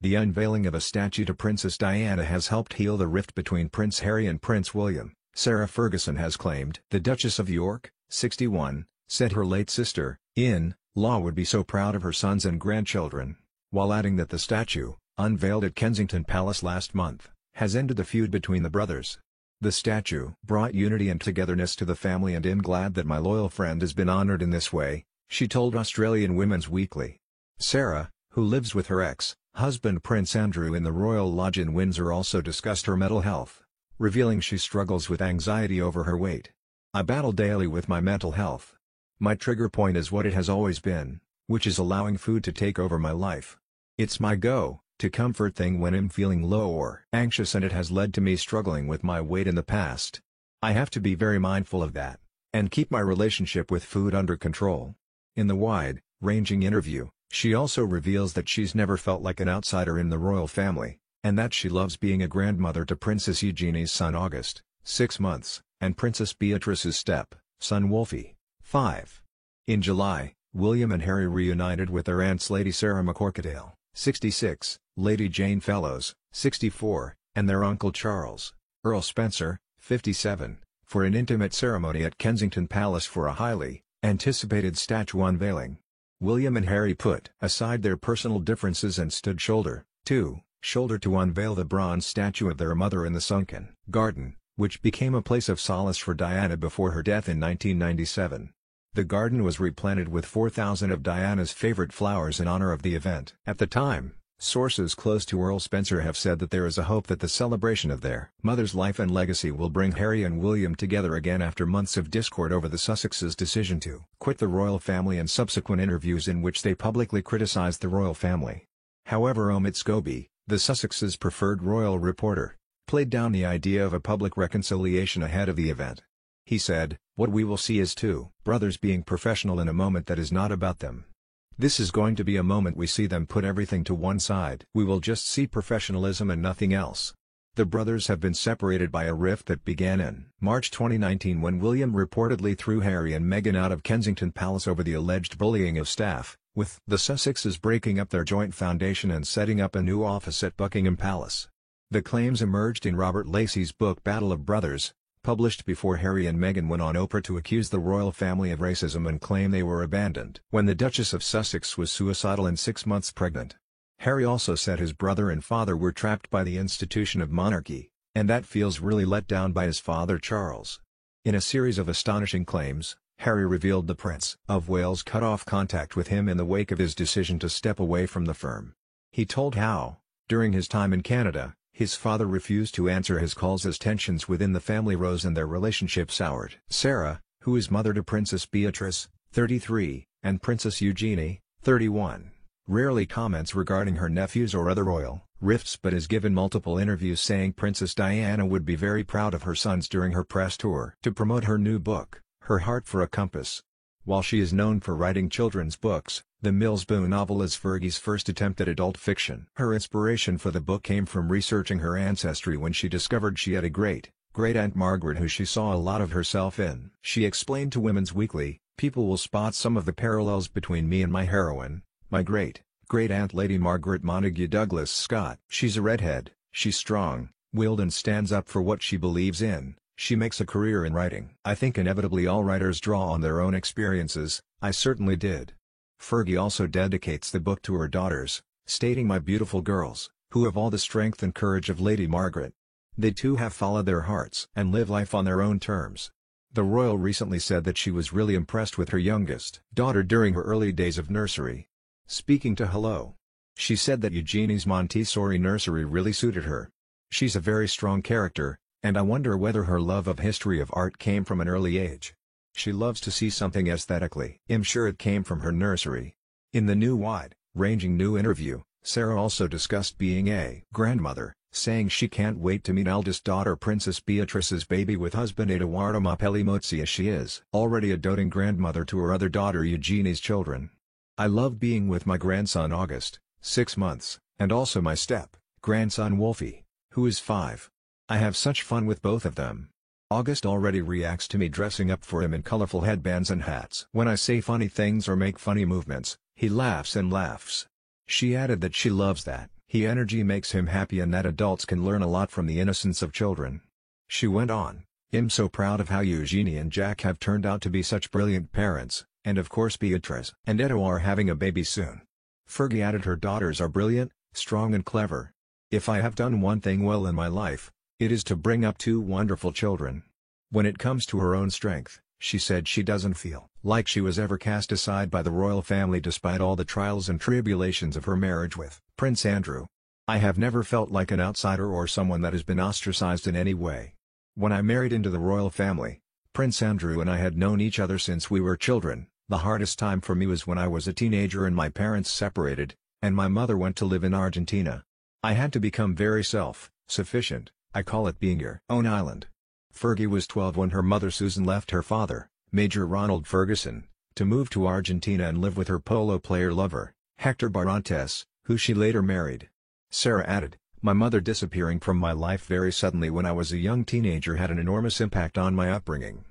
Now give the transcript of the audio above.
The unveiling of a statue to Princess Diana has helped heal the rift between Prince Harry and Prince William, Sarah Ferguson has claimed. The Duchess of York, 61, said her late sister-in-law would be so proud of her sons and grandchildren, while adding that the statue, unveiled at Kensington Palace last month, has ended the feud between the brothers. The statue brought unity and togetherness to the family, and I'm glad that my loyal friend has been honored in this way, she told Australian Women's Weekly. Sarah, who lives with her ex-husband Prince Andrew in the Royal Lodge in Windsor, also discussed her mental health, revealing she struggles with anxiety over her weight. "I battle daily with my mental health. My trigger point is what it has always been, which is allowing food to take over my life. It's my go-to comfort thing when I'm feeling low or anxious, and it has led to me struggling with my weight in the past. I have to be very mindful of that, and keep my relationship with food under control." In the wide-ranging interview, she also reveals that she's never felt like an outsider in the royal family, and that she loves being a grandmother to Princess Eugenie's son August, 6 months, and Princess Beatrice's step-son Wolfie, 5. In July, William and Harry reunited with their aunts Lady Sarah McCorquodale, 66, Lady Jane Fellows, 64, and their uncle Charles, Earl Spencer, 57, for an intimate ceremony at Kensington Palace for a highly anticipated statue unveiling. William and Harry put aside their personal differences and stood shoulder to shoulder to unveil the bronze statue of their mother in the sunken garden, which became a place of solace for Diana before her death in 1997. The garden was replanted with 4,000 of Diana's favorite flowers in honor of the event. At the time, sources close to Earl Spencer have said that there is a hope that the celebration of their mother's life and legacy will bring Harry and William together again after months of discord over the Sussexes' decision to quit the royal family and subsequent interviews in which they publicly criticized the royal family. However, Omid Scobie, the Sussexes' preferred royal reporter, played down the idea of a public reconciliation ahead of the event. He said, "What we will see is two brothers being professional in a moment that is not about them. This is going to be a moment we see them put everything to one side. We will just see professionalism and nothing else." The brothers have been separated by a rift that began in March 2019 when William reportedly threw Harry and Meghan out of Kensington Palace over the alleged bullying of staff, with the Sussexes breaking up their joint foundation and setting up a new office at Buckingham Palace. The claims emerged in Robert Lacey's book Battle of Brothers, published before Harry and Meghan went on Oprah to accuse the royal family of racism and claim they were abandoned when the Duchess of Sussex was suicidal and 6 months pregnant. Harry also said his brother and father were trapped by the institution of monarchy, and that feels really let down by his father Charles. In a series of astonishing claims, Harry revealed the Prince of Wales cut off contact with him in the wake of his decision to step away from the firm. He told how, during his time in Canada, his father refused to answer his calls as tensions within the family rose and their relationship soured. Sarah, who is mother to Princess Beatrice, 33, and Princess Eugenie, 31, rarely comments regarding her nephews or other royal rifts but has given multiple interviews saying Princess Diana would be very proud of her sons during her press tour to promote her new book, Her Heart for a Compass. While she is known for writing children's books, the Millsboo novel is Fergie's first attempt at adult fiction. Her inspiration for the book came from researching her ancestry when she discovered she had a great-aunt Margaret who she saw a lot of herself in. She explained to Women's Weekly, "People will spot some of the parallels between me and my heroine, my great-aunt Lady Margaret Montague Douglas Scott. She's a redhead, she's strong-willed and stands up for what she believes in. She makes a career in writing. I think inevitably all writers draw on their own experiences, I certainly did." Fergie also dedicates the book to her daughters, stating, "My beautiful girls, who have all the strength and courage of Lady Margaret. They too have followed their hearts and live life on their own terms." The royal recently said that she was really impressed with her youngest daughter during her early days of nursery. Speaking to Hello, she said that Eugenie's Montessori nursery really suited her. "She's a very strong character, and I wonder whether her love of history of art came from an early age. She loves to see something aesthetically. I'm sure it came from her nursery." In the new wide-ranging new interview, Sarah also discussed being a grandmother, saying she can't wait to meet eldest daughter Princess Beatrice's baby with husband Edoardo Mapelli-Mozzi, as she is already a doting grandmother to her other daughter Eugenie's children. "I love being with my grandson August, 6 months, and also my step-grandson Wolfie, who is 5. I have such fun with both of them. August already reacts to me dressing up for him in colorful headbands and hats. When I say funny things or make funny movements, he laughs and laughs." She added that she loves that He energy makes him happy and that adults can learn a lot from the innocence of children. She went on, I'm so proud of how Eugenie and Jack have turned out to be such brilliant parents, and of course Beatrice and Edo are having a baby soon. Fergie added her daughters are brilliant, strong and clever. If I have done one thing well in my life, it is to bring up two wonderful children. When it comes to her own strength, she said she doesn't feel like she was ever cast aside by the royal family despite all the trials and tribulations of her marriage with Prince Andrew. I have never felt like an outsider or someone that has been ostracized in any way. When I married into the royal family, Prince Andrew and I had known each other since we were children. The hardest time for me was when I was a teenager and my parents separated, and my mother went to live in Argentina. I had to become very self-sufficient, I call it being your own island. Fergie was 12 when her mother Susan left her father, Major Ronald Ferguson, to move to Argentina and live with her polo player lover, Hector Barrantes, who she later married. Sarah added, my mother disappearing from my life very suddenly when I was a young teenager had an enormous impact on my upbringing.